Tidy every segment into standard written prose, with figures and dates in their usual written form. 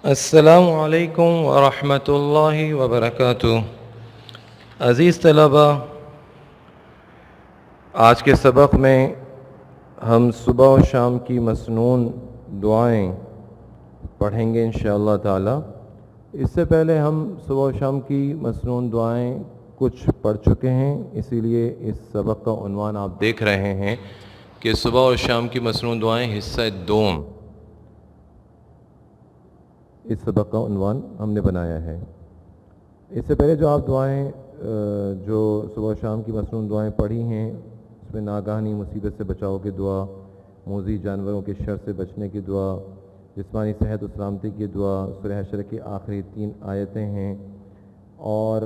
السلام علیکم ورحمۃ اللہ وبرکاتہ۔ عزیز طلبہ، آج کے سبق میں ہم صبح و شام کی مسنون دعائیں پڑھیں گے انشاءاللہ تعالی۔ اس سے پہلے ہم صبح و شام کی مسنون دعائیں کچھ پڑھ چکے ہیں، اسی لیے اس سبق کا عنوان آپ دیکھ رہے ہیں کہ صبح اور شام کی مسنون دعائیں حصہ دوم، اس سبق کا عنوان ہم نے بنایا ہے۔ اس سے پہلے جو آپ دعائیں جو صبح و شام کی مسنون دعائیں پڑھی ہیں، اس میں ناگہانی مصیبت سے بچاؤ کی دعا، موذی جانوروں کے شر سے بچنے کی دعا، جسمانی صحت و سلامتی کی دعا، سورہ حشر کی آخری 3 آیتیں ہیں، اور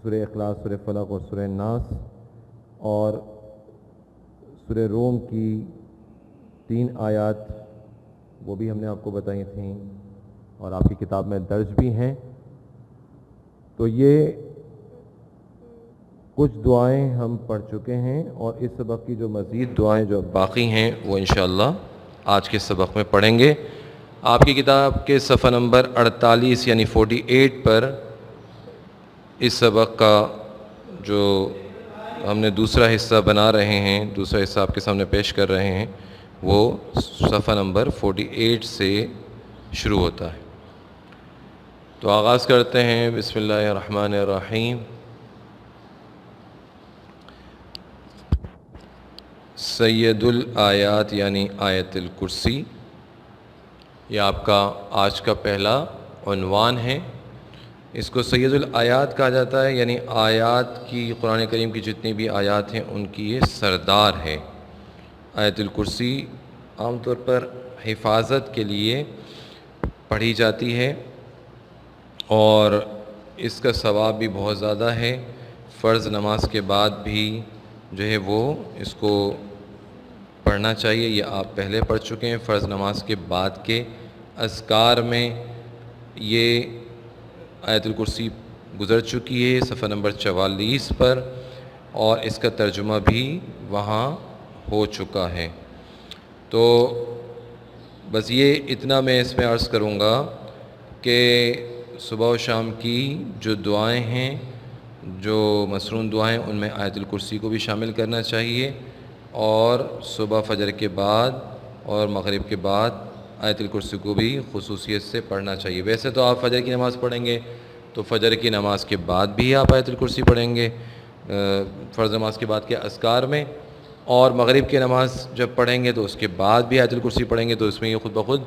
سورہ اخلاص، سورہ فلق اور سورہ ناس، اور سورہ روم کی 3 آیات وہ بھی ہم نے آپ کو بتائی تھیں اور آپ کی کتاب میں درج بھی ہیں۔ تو یہ کچھ دعائیں ہم پڑھ چکے ہیں، اور اس سبق کی جو مزید دعائیں جو باقی ہیں وہ انشاءاللہ آج کے سبق میں پڑھیں گے۔ آپ کی کتاب کے صفحہ نمبر 48 یعنی 48 پر اس سبق کا جو ہم نے دوسرا حصہ بنا رہے ہیں، دوسرا حصہ آپ کے سامنے پیش کر رہے ہیں، وہ صفحہ نمبر 48 سے شروع ہوتا ہے۔ تو آغاز کرتے ہیں، بسم اللہ الرحمن الرحیم۔ سید الآیات یعنی آیت الکرسی، یہ آپ کا آج کا پہلا عنوان ہے۔ اس کو سید الآیات کہا جاتا ہے، یعنی آیات کی، قرآن کریم کی جتنی بھی آیات ہیں ان کی یہ سردار ہے۔ آیت الکرسی عام طور پر حفاظت کے لیے پڑھی جاتی ہے، اور اس کا ثواب بھی بہت زیادہ ہے۔ فرض نماز کے بعد بھی جو ہے وہ اس کو پڑھنا چاہیے، یہ آپ پہلے پڑھ چکے ہیں۔ فرض نماز کے بعد کے اذکار میں یہ آیت الکرسی گزر چکی ہے صفحہ نمبر 44 پر، اور اس کا ترجمہ بھی وہاں ہو چکا ہے۔ تو بس یہ اتنا میں اس میں عرض کروں گا کہ صبح و شام کی جو دعائیں ہیں، جو مسنون دعائیں، ان میں آیت الکرسی کو بھی شامل کرنا چاہیے، اور صبح فجر کے بعد اور مغرب کے بعد آیت الکرسی کو بھی خصوصیت سے پڑھنا چاہیے۔ ویسے تو آپ فجر کی نماز پڑھیں گے تو فجر کی نماز کے بعد بھی آپ آیت الکرسی پڑھیں گے فرض نماز کے بعد کے اذکار میں، اور مغرب کی نماز جب پڑھیں گے تو اس کے بعد بھی آیت الکرسی پڑھیں گے، تو اس میں یہ خود بخود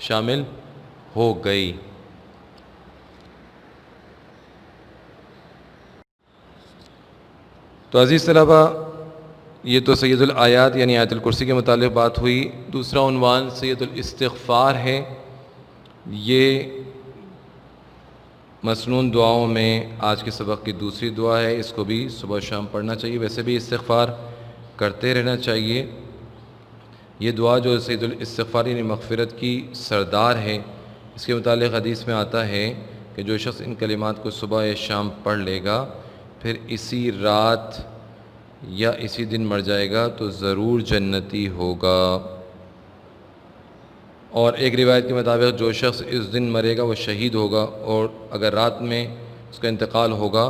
شامل ہو گئی۔ تو عزیز طلبہ، یہ تو سید الآیات یعنی آیت الکرسی کے متعلق بات ہوئی۔ دوسرا عنوان سید الاستغفار ہے۔ یہ مسنون دعاؤں میں آج کے سبق کی دوسری دعا ہے، اس کو بھی صبح شام پڑھنا چاہیے۔ ویسے بھی استغفار کرتے رہنا چاہیے۔ یہ دعا جو سید الاستغفار یعنی مغفرت کی سردار ہے، اس کے متعلق حدیث میں آتا ہے کہ جو شخص ان کلمات کو صبح یا شام پڑھ لے گا، پھر اسی رات یا اسی دن مر جائے گا تو ضرور جنتی ہوگا۔ اور ایک روایت کے مطابق جو شخص اس دن مرے گا وہ شہید ہوگا، اور اگر رات میں اس کا انتقال ہوگا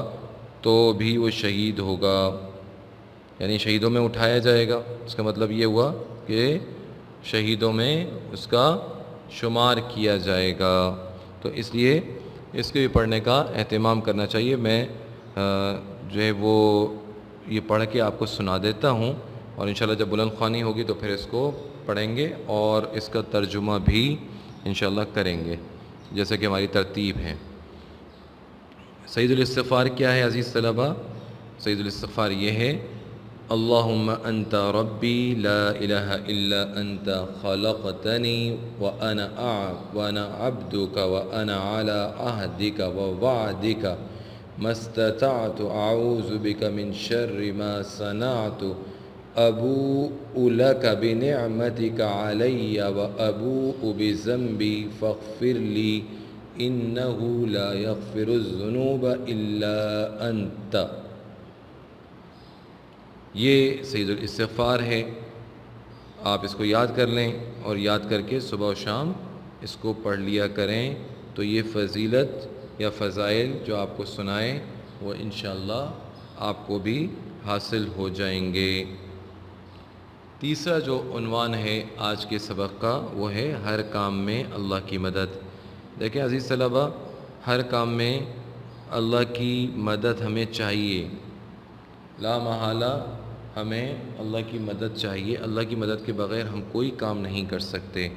تو بھی وہ شہید ہوگا، یعنی شہیدوں میں اٹھایا جائے گا۔ اس کا مطلب یہ ہوا کہ شہیدوں میں اس کا شمار کیا جائے گا، تو اس لیے اس کے بھی پڑھنے کا اہتمام کرنا چاہیے۔ میں جو ہے وہ یہ پڑھ کے آپ کو سنا دیتا ہوں، اور انشاءاللہ جب بلند خوانی ہوگی تو پھر اس کو پڑھیں گے اور اس کا ترجمہ بھی انشاءاللہ کریں گے، جیسے کہ ہماری ترتیب ہے۔ سید الاستغفار کیا ہے عزیز طلبہ؟ سید الاستغفار یہ ہے: اللہم انت ربی لا الہ الا انت خلقتنی وانا عبدک وانا علی عہدک ووعدک ما استطعت اعوذ بک من شر ما صنعت ابوء لک بنعمتک علی وابوء بذنبی فاغفر لی انہ لا یغفر الذنوب الا انت۔ یہ سید الاستغفار ہے، آپ اس کو یاد کر لیں اور یاد کر کے صبح و شام اس کو پڑھ لیا کریں تو یہ فضیلت یا فضائل جو آپ کو سنائیں وہ انشاءاللہ آپ کو بھی حاصل ہو جائیں گے۔ تیسرا جو عنوان ہے آج کے سبق کا وہ ہے ہر کام میں اللہ کی مدد۔ دیکھیں عزیز طلبہ، ہر کام میں اللہ کی مدد ہمیں چاہیے، لا محالہ ہمیں اللہ کی مدد چاہیے۔ اللہ کی مدد کے بغیر ہم کوئی کام نہیں کر سکتے،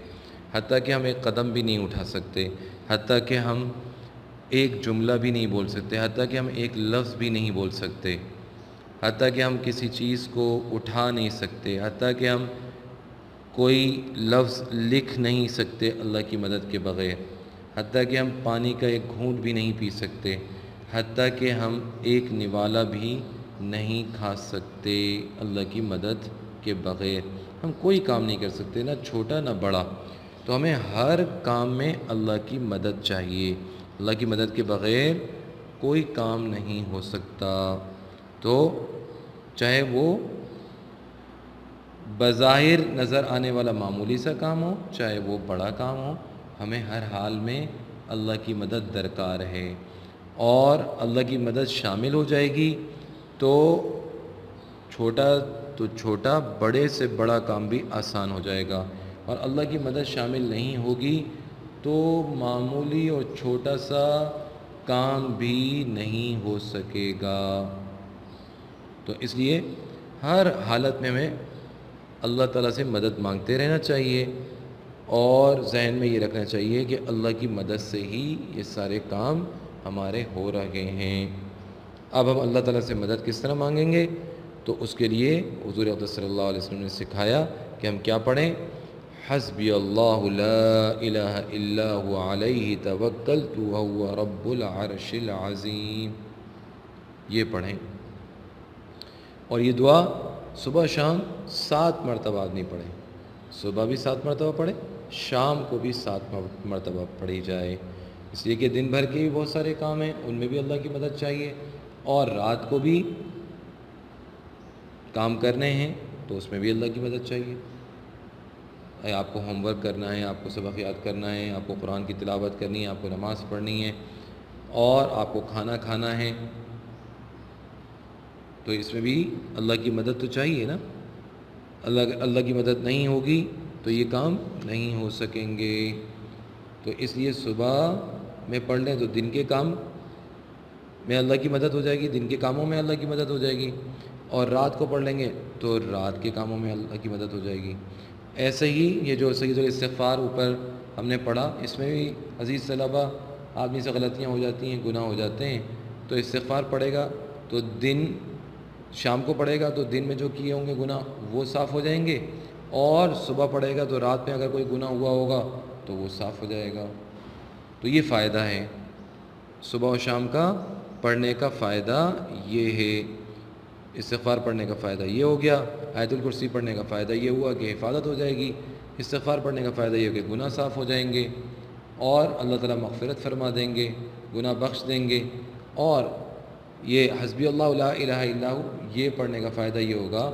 حتیٰ کہ ہم ایک قدم بھی نہیں اٹھا سکتے، حتیٰ کہ ہم ایک جملہ بھی نہیں بول سکتے، حتیٰ کہ ہم ایک لفظ بھی نہیں بول سکتے، حتیٰ کہ ہم کسی چیز کو اٹھا نہیں سکتے، حتیٰ کہ ہم کوئی لفظ لکھ نہیں سکتے اللہ کی مدد کے بغیر، حتیٰ کہ ہم پانی کا ایک گھونٹ بھی نہیں پی سکتے، حتیٰ کہ ہم ایک نوالا بھی نہیں کھا سکتے اللہ کی مدد کے بغیر۔ ہم کوئی کام نہیں کر سکتے، نہ چھوٹا نہ بڑا۔ تو ہمیں ہر کام میں اللہ کی مدد چاہیے، اللہ کی مدد کے بغیر کوئی کام نہیں ہو سکتا۔ تو چاہے وہ بظاہر نظر آنے والا معمولی سا کام ہو، چاہے وہ بڑا کام ہو، ہمیں ہر حال میں اللہ کی مدد درکار ہے، اور اللہ کی مدد شامل ہو جائے گی تو چھوٹا بڑے سے بڑا کام بھی آسان ہو جائے گا، اور اللہ کی مدد شامل نہیں ہوگی تو معمولی اور چھوٹا سا کام بھی نہیں ہو سکے گا۔ تو اس لیے ہر حالت میں ہمیں اللہ تعالیٰ سے مدد مانگتے رہنا چاہیے، اور ذہن میں یہ رکھنا چاہیے کہ اللہ کی مدد سے ہی یہ سارے کام ہمارے ہو رہے ہیں۔ اب ہم اللہ تعالیٰ سے مدد کس طرح مانگیں گے؟ تو اس کے لیے حضور اقدس صلی اللہ علیہ وسلم نے سکھایا کہ ہم کیا پڑھیں؟ حسبی اللہ لا الہ الا هو علیہ توکلت وہو رب العرش العظیم، یہ پڑھیں۔ اور یہ دعا صبح شام 7 مرتبہ آدمی پڑھے، صبح بھی 7 مرتبہ پڑھے، شام کو بھی 7 مرتبہ پڑھی جائے، اس لیے کہ دن بھر کے بھی بہت سارے کام ہیں، ان میں بھی اللہ کی مدد چاہیے، اور رات کو بھی کام کرنے ہیں تو اس میں بھی اللہ کی مدد چاہیے۔ آپ کو ہوم ورک کرنا ہے، آپ کو سبق یاد کرنا ہے، آپ کو قرآن کی تلاوت کرنی ہے، آپ کو نماز پڑھنی ہے، اور آپ کو کھانا کھانا ہے، تو اس میں بھی اللہ کی مدد تو چاہیے نا۔ اللہ کی مدد نہیں ہوگی تو یہ کام نہیں ہو سکیں گے۔ تو اس لیے صبح میں پڑھ لیں تو دن کے کام میں اللہ کی مدد ہو جائے گی، دن کے کاموں میں اللہ کی مدد ہو جائے گی، اور رات کو پڑھ لیں گے تو رات کے کاموں میں اللہ کی مدد ہو جائے گی۔ ایسے ہی یہ جو سید الاستغفار اوپر ہم نے پڑھا، اس میں بھی عزیز طلبہ آدمی سے غلطیاں ہو جاتی ہیں، گناہ ہو جاتے ہیں، تو استغفار پڑھے گا تو شام کو پڑھے گا تو دن میں جو کیے ہوں گے گناہ وہ صاف ہو جائیں گے، اور صبح پڑھے گا تو رات میں اگر کوئی گناہ ہوا ہوگا تو وہ صاف ہو جائے گا۔ تو یہ فائدہ ہے صبح و شام کا پڑھنے کا، فائدہ یہ ہے۔ استغفار پڑھنے کا فائدہ یہ ہو گیا، آیت الکرسی پڑھنے کا فائدہ یہ ہوا کہ حفاظت ہو جائے گی، استغفار پڑھنے کا فائدہ یہ ہو کہ گناہ صاف ہو جائیں گے، اور اللہ تعالیٰ مغفرت فرما دیں گے، گناہ بخش دیں گے۔ اور یہ حسبی اللہ لا الہ الا ہو یہ پڑھنے کا فائدہ یہ ہوگا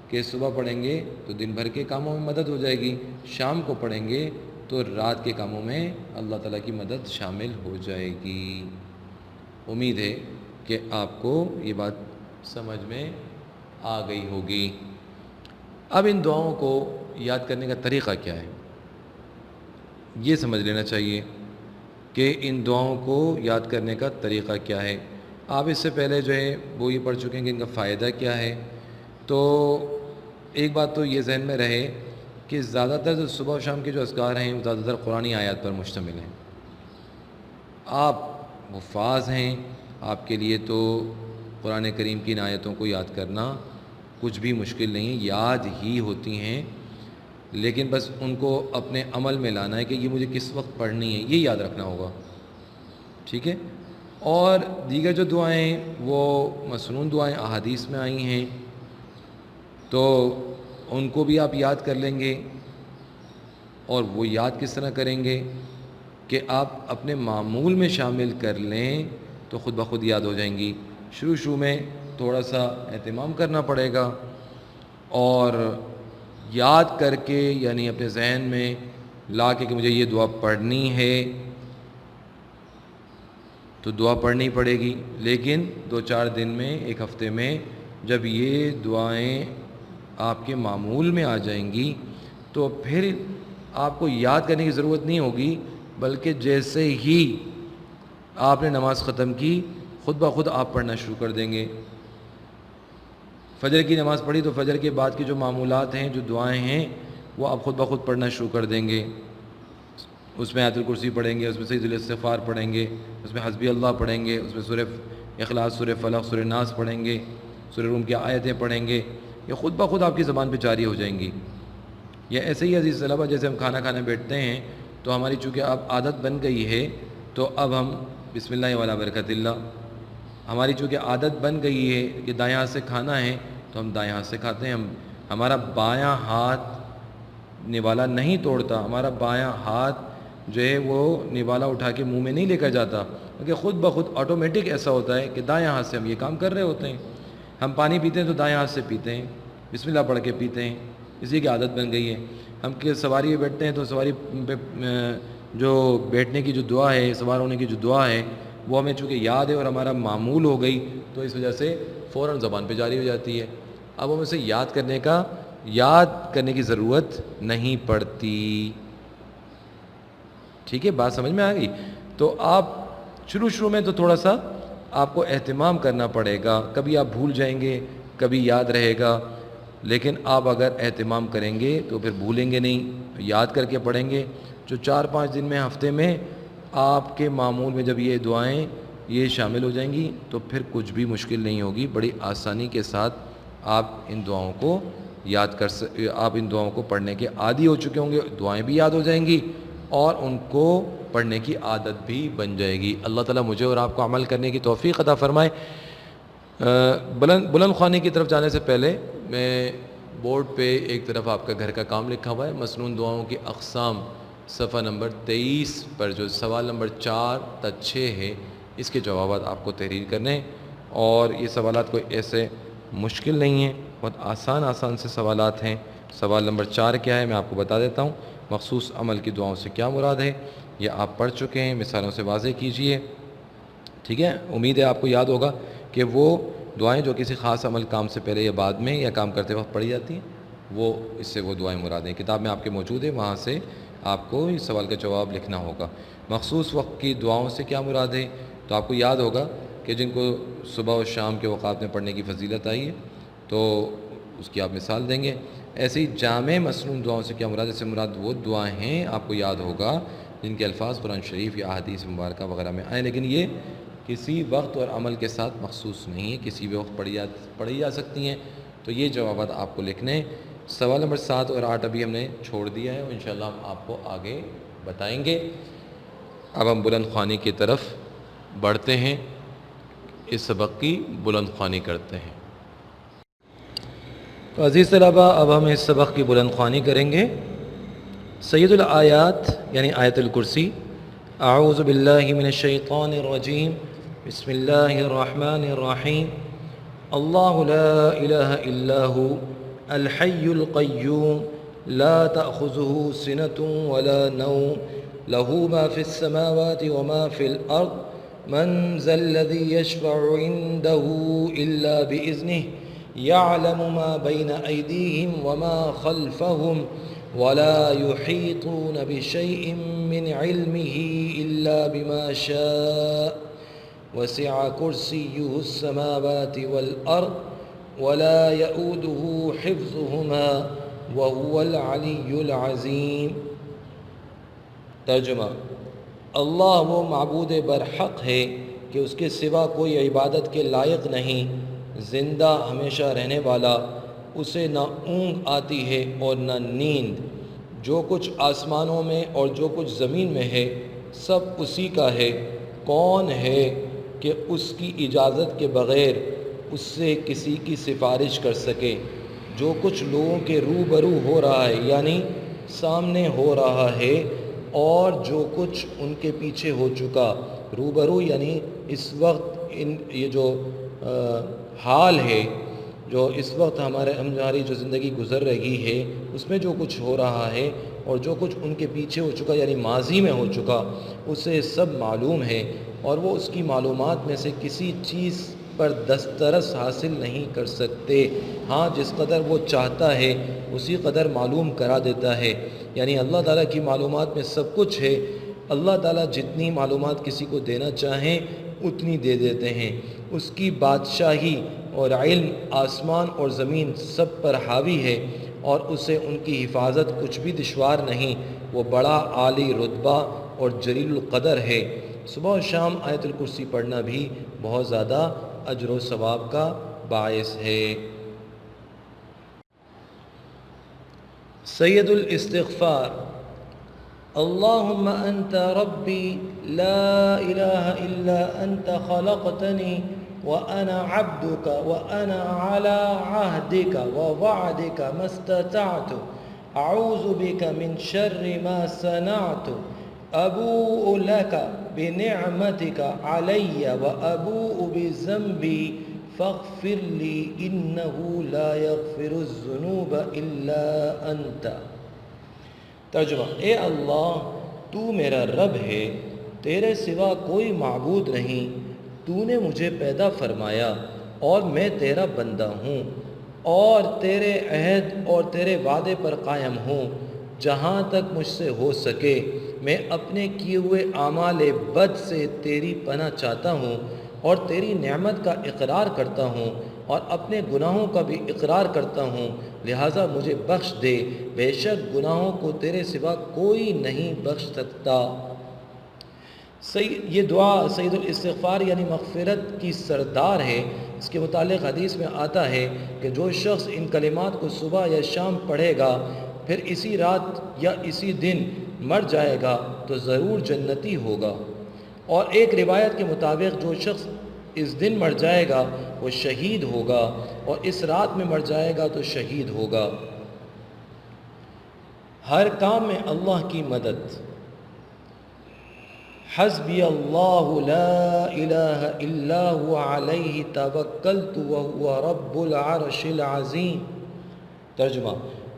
کہ صبح پڑھیں گے تو دن بھر کے کاموں میں مدد ہو جائے گی، شام کو پڑھیں گے تو رات کے کاموں میں اللہ تعالیٰ کی مدد شامل ہو جائے گی۔ امید ہے کہ آپ کو یہ بات سمجھ میں آ گئی ہوگی۔ اب ان دعاؤں کو یاد کرنے کا طریقہ کیا ہے، یہ سمجھ لینا چاہیے کہ ان دعاؤں کو یاد کرنے کا طریقہ کیا ہے۔ آپ اس سے پہلے جو ہے وہ یہ پڑھ چکے ہیں کہ ان کا فائدہ کیا ہے۔ تو ایک بات تو یہ ذہن میں رہے کہ زیادہ تر جو صبح و شام کے جو اذکار ہیں وہ زیادہ تر قرآنی آیات پر مشتمل ہیں۔ آپ حفاظ ہیں، آپ کے لیے تو قرآن کریم کی ان آیتوں کو یاد کرنا کچھ بھی مشکل نہیں، یاد ہی ہوتی ہیں، لیکن بس ان کو اپنے عمل میں لانا ہے کہ یہ مجھے کس وقت پڑھنی ہے، یہ یاد رکھنا ہوگا، ٹھیک ہے۔ اور دیگر جو دعائیں وہ مسنون دعائیں احادیث میں آئی ہیں تو ان کو بھی آپ یاد کر لیں گے، اور وہ یاد کس طرح کریں گے کہ آپ اپنے معمول میں شامل کر لیں تو خود بخود یاد ہو جائیں گی۔ شروع میں تھوڑا سا اہتمام کرنا پڑے گا، اور یاد کر کے یعنی اپنے ذہن میں لا کے کہ مجھے یہ دعا پڑھنی ہے تو دعا پڑھنی پڑے گی، لیکن 2-4 دن میں، ایک ہفتے میں جب یہ دعائیں آپ کے معمول میں آ جائیں گی تو پھر آپ کو یاد کرنے کی ضرورت نہیں ہوگی، بلکہ جیسے ہی آپ نے نماز ختم کی خود بخود آپ پڑھنا شروع کر دیں گے۔ فجر کی نماز پڑھی تو فجر کے بعد کی جو معمولات ہیں، جو دعائیں ہیں، وہ آپ خود بخود پڑھنا شروع کر دیں گے۔ اس میں آیت الکرسی پڑھیں گے، اس میں سید الاستغفار پڑھیں گے، اس میں حسبی اللہ پڑھیں گے، اس میں سورہ اخلاص، سورہ فلق، سورہ ناس پڑھیں گے، سورہ روم کی آیتیں پڑھیں گے، یہ خود بخود آپ کی زبان پہ جاری ہو جائیں گی۔ یا ایسے ہی عزیز طلبہ، جیسے ہم کھانا کھانے بیٹھتے ہیں تو ہماری چونکہ اب عادت بن گئی ہے تو اب ہم بسم اللہ والا برکت اللہ، ہماری چونکہ عادت بن گئی ہے کہ دائیں ہاتھ سے کھانا ہے تو ہم دائیں ہاتھ سے کھاتے ہیں، ہمارا بایاں ہاتھ نوالا نہیں توڑتا، ہمارا بایاں ہاتھ جو ہے وہ نوالا اٹھا کے منہ میں نہیں لے کر جاتا، کیونکہ خود بخود آٹومیٹک ایسا ہوتا ہے کہ دائیں ہاتھ سے ہم یہ کام کر رہے ہوتے ہیں۔ ہم پانی پیتے ہیں تو دائیں ہاتھ سے پیتے ہیں، بسم اللہ پڑھ کے پیتے ہیں، اسی کی عادت بن گئی ہے۔ ہم سواری پہ بیٹھتے ہیں تو سواری پہ جو بیٹھنے کی جو دعا ہے، سوار ہونے کی جو دعا ہے، وہ ہمیں چونکہ یاد ہے اور ہمارا معمول ہو گئی تو اس وجہ سے فوراً زبان پہ جاری ہو جاتی ہے۔ اب ہم اسے یاد کرنے کی ضرورت نہیں پڑتی۔ ٹھیک ہے، بات سمجھ میں آ گئی؟ تو آپ شروع میں تو تھوڑا سا آپ کو اہتمام کرنا پڑے گا، کبھی آپ بھول جائیں گے، کبھی یاد رہے گا، لیکن آپ اگر اہتمام کریں گے تو پھر بھولیں گے نہیں، یاد کر کے پڑھیں گے۔ جو 4-5 دن میں، ہفتے میں آپ کے معمول میں جب یہ دعائیں یہ شامل ہو جائیں گی تو پھر کچھ بھی مشکل نہیں ہوگی، بڑی آسانی کے ساتھ آپ ان دعاؤں کو آپ ان دعاؤں کو پڑھنے کے عادی ہو چکے ہوں گے، دعائیں بھی یاد ہو جائیں گی اور ان کو پڑھنے کی عادت بھی بن جائے گی۔ اللہ تعالیٰ مجھے اور آپ کو عمل کرنے کی توفیق عطا فرمائے۔ بلند خوانی کی طرف جانے سے پہلے میں بورڈ پہ ایک طرف آپ کا گھر کا کام لکھا ہوا ہے، مسنون دعاؤں کی اقسام، صفحہ نمبر 23 پر جو سوال نمبر 4 تا 6 ہے، اس کے جوابات آپ کو تحریر کرنے ہیں، اور یہ سوالات کوئی ایسے مشکل نہیں ہیں، بہت آسان سے سوالات ہیں۔ سوال نمبر 4 کیا ہے میں آپ کو بتا دیتا ہوں۔ مخصوص عمل کی دعاؤں سے کیا مراد ہے؟ یہ آپ پڑھ چکے ہیں، مثالوں سے واضح کیجئے۔ ٹھیک ہے، امید ہے آپ کو یاد ہوگا کہ وہ دعائیں جو کسی خاص عمل کام سے پہلے یا بعد میں یا کام کرتے وقت پڑھی جاتی ہیں، وہ اس سے وہ دعائیں مراد ہیں۔ کتاب میں آپ کے موجود ہے، وہاں سے آپ کو اس سوال کا جواب لکھنا ہوگا۔ مخصوص وقت کی دعاؤں سے کیا مراد ہے؟ تو آپ کو یاد ہوگا کہ جن کو صبح و شام کے اوقات میں پڑھنے کی فضیلت آئی ہے تو اس کی آپ مثال دیں گے۔ ایسی جامع مسنون دعاؤں سے کیا مراد؟ اس سے مراد وہ دعائیں ہیں، آپ کو یاد ہوگا، جن کے الفاظ قرآن شریف یا احادیث مبارکہ وغیرہ میں آئے، لیکن یہ کسی وقت اور عمل کے ساتھ مخصوص نہیں ہے، کسی بھی وقت پڑھی جا سکتی ہیں۔ تو یہ جوابات آپ کو لکھنے ہیں۔ سوال نمبر 7 اور 8 ابھی ہم نے چھوڑ دیا ہے، اور انشاءاللہ ہم آپ کو آگے بتائیں گے۔ اب ہم بلند خوانی کی طرف بڑھتے ہیں، اس سبق کی بلند خوانی کرتے ہیں۔ تو عزیز طلبہ، اب ہم اس سبق کی بلند خوانی کریں گے۔ سید الآیات یعنی آیت الکرسی۔ اعوذ باللہ من الشیطان الرجیم، بسم اللہ الرحمن الرحیم۔ اللہ لا الہ الا هو الحی القیوم لا تأخذه سنة ولا نوم له ما في السماوات وما في الأرض من ذا الذي يشفع عنده إلا بإذنه يعلم ما بين أيديهم وما خلفهم ولا يحيطون بشيء من علمه إلا بما شاء وسع كرسيه السماوات والأرض ولا يؤوده حفظهما وهو العلی العظیم۔ ترجمہ: اللہ وہ معبود برحق ہے کہ اس کے سوا کوئی عبادت کے لائق نہیں، زندہ ہمیشہ رہنے والا، اسے نہ اونگ آتی ہے اور نہ نیند۔ جو کچھ آسمانوں میں اور جو کچھ زمین میں ہے سب اسی کا ہے۔ کون ہے کہ اس کی اجازت کے بغیر اس سے کسی کی سفارش کر سکے؟ جو کچھ لوگوں کے روبرو ہو رہا ہے یعنی سامنے ہو رہا ہے، اور جو کچھ ان کے پیچھے ہو چکا۔ روبرو یعنی اس وقت یہ جو حال ہے، جو اس وقت ہماری جو زندگی گزر رہی ہے، اس میں جو کچھ ہو رہا ہے، اور جو کچھ ان کے پیچھے ہو چکا یعنی ماضی میں ہو چکا اسے سب معلوم ہے، اور وہ اس کی معلومات میں سے کسی چیز پر دسترس حاصل نہیں کر سکتے۔ ہاں جس قدر وہ چاہتا ہے اسی قدر معلوم کرا دیتا ہے، یعنی اللہ تعالیٰ کی معلومات میں سب کچھ ہے۔ اللہ تعالیٰ جتنی معلومات کسی کو دینا چاہیں اتنی دے دیتے ہیں۔ اس کی بادشاہی اور علم آسمان اور زمین سب پر حاوی ہے، اور اسے ان کی حفاظت کچھ بھی دشوار نہیں۔ وہ بڑا عالی رتبہ اور جلیل القدر ہے۔ صبح و شام آیت الکرسی پڑھنا بھی بہت زیادہ اجر و ثواب کا باعث ہے۔ سید الاستغفار: اللہم انت ربی لا الہ الا انت خلقتنی وانا عبدک وانا علی عہدک ووعدک ما استطعت اعوذ بک من شر ما صنعت ابوء لک بنعمتک علی وابوء بذنبی فاغفر لی انہ لا یغفر الذنوب الا انت۔ ترجمہ: اے اللہ، تو میرا رب ہے، تیرے سوا کوئی معبود نہیں، تو نے مجھے پیدا فرمایا اور میں تیرا بندہ ہوں، اور تیرے عہد اور تیرے وعدے پر قائم ہوں۔ جہاں تک مجھ سے ہو سکے میں اپنے کیے ہوئے اعمال بد سے تیری پناہ چاہتا ہوں، اور تیری نعمت کا اقرار کرتا ہوں، اور اپنے گناہوں کا بھی اقرار کرتا ہوں، لہٰذا مجھے بخش دے، بے شک گناہوں کو تیرے سوا کوئی نہیں بخش سکتا۔ یہ دعا سید الاستغفار یعنی مغفرت کی سردار ہے۔ اس کے متعلق حدیث میں آتا ہے کہ جو شخص ان کلمات کو صبح یا شام پڑھے گا پھر اسی رات یا اسی دن مر جائے گا تو ضرور جنتی ہوگا، اور ایک روایت کے مطابق جو شخص اس دن مر جائے گا وہ شہید ہوگا، اور اس رات میں مر جائے گا تو شہید ہوگا۔ ہر کام میں اللہ کی مدد۔ حسبی اللہ لا الہ الا هو علیہ توکلت وہو رب العرش العظیم۔ ترجمہ: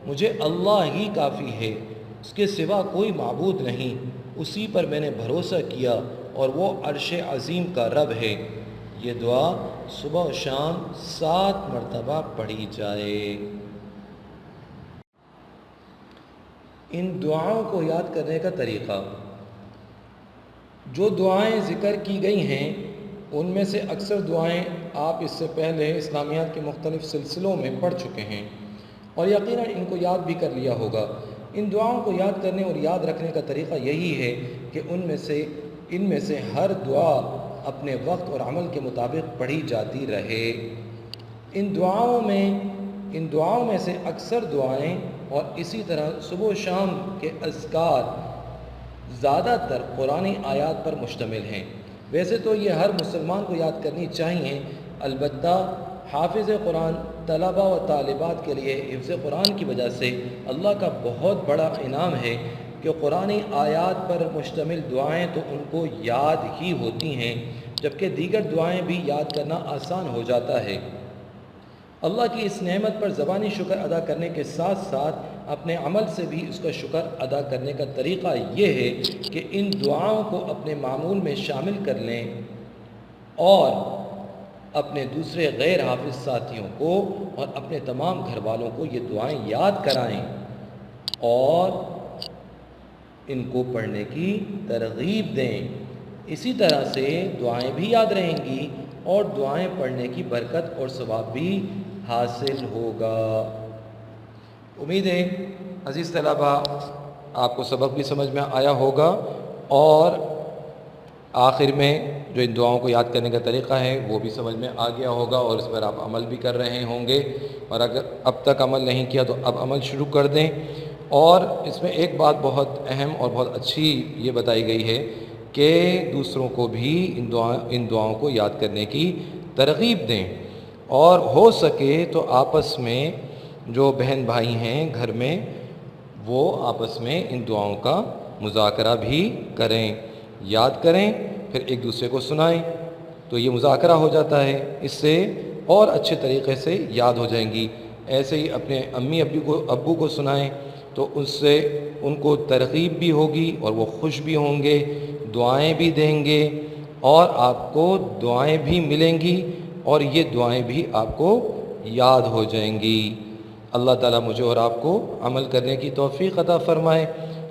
مجھے اللہ ہی کافی ہے، اس کے سوا کوئی معبود نہیں، اسی پر میں نے بھروسہ کیا اور وہ عرش عظیم کا رب ہے۔ یہ دعا صبح و شام 7 مرتبہ پڑھی جائے۔ ان دعاؤں کو یاد کرنے کا طریقہ: جو دعائیں ذکر کی گئی ہیں ان میں سے اکثر دعائیں آپ اس سے پہلے اسلامیات کے مختلف سلسلوں میں پڑھ چکے ہیں اور یقیناً ان کو یاد بھی کر لیا ہوگا۔ ان دعاؤں کو یاد کرنے اور یاد رکھنے کا طریقہ یہی ہے کہ ان میں سے ہر دعا اپنے وقت اور عمل کے مطابق پڑھی جاتی رہے۔ ان دعاؤں میں سے اکثر دعائیں اور اسی طرح صبح و شام کے اذکار زیادہ تر قرآنی آیات پر مشتمل ہیں۔ ویسے تو یہ ہر مسلمان کو یاد کرنی چاہیے، البتہ حافظ قرآن طلباء و طالبات کے لیے حفظ قرآن کی وجہ سے اللہ کا بہت بڑا انعام ہے کہ قرآنی آیات پر مشتمل دعائیں تو ان کو یاد ہی ہوتی ہیں، جبکہ دیگر دعائیں بھی یاد کرنا آسان ہو جاتا ہے۔ اللہ کی اس نعمت پر زبانی شکر ادا کرنے کے ساتھ ساتھ اپنے عمل سے بھی اس کا شکر ادا کرنے کا طریقہ یہ ہے کہ ان دعاؤں کو اپنے معمول میں شامل کر لیں اور اپنے دوسرے غیر حافظ ساتھیوں کو اور اپنے تمام گھر والوں کو یہ دعائیں یاد کرائیں اور ان کو پڑھنے کی ترغیب دیں۔ اسی طرح سے دعائیں بھی یاد رہیں گی اور دعائیں پڑھنے کی برکت اور ثواب بھی حاصل ہوگا۔ امید ہے عزیز طلباء آپ کو سبق بھی سمجھ میں آیا ہوگا اور آخر میں جو ان دعاؤں کو یاد کرنے کا طریقہ ہے وہ بھی سمجھ میں آ گیا ہوگا اور اس پر آپ عمل بھی کر رہے ہوں گے، اور اگر اب تک عمل نہیں کیا تو اب عمل شروع کر دیں۔ اور اس میں ایک بات بہت اہم اور بہت اچھی یہ بتائی گئی ہے کہ دوسروں کو بھی ان دعاؤں کو یاد کرنے کی ترغیب دیں، اور ہو سکے تو آپس میں جو بہن بھائی ہیں گھر میں وہ آپس میں ان دعاؤں کا مذاکرہ بھی کریں، یاد کریں، پھر ایک دوسرے کو سنائیں، تو یہ مذاکرہ ہو جاتا ہے، اس سے اور اچھے طریقے سے یاد ہو جائیں گی۔ ایسے ہی اپنے امی ابو کو سنائیں، تو اس سے ان کو ترغیب بھی ہوگی اور وہ خوش بھی ہوں گے، دعائیں بھی دیں گے اور آپ کو دعائیں بھی ملیں گی اور یہ دعائیں بھی آپ کو یاد ہو جائیں گی۔ اللہ تعالیٰ مجھے اور آپ کو عمل کرنے کی توفیق عطا فرمائے۔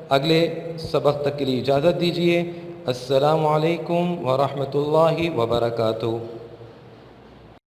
اگلے سبق تک کے لیے اجازت دیجیے۔ السلام علیکم ورحمۃ اللہ وبرکاتہ۔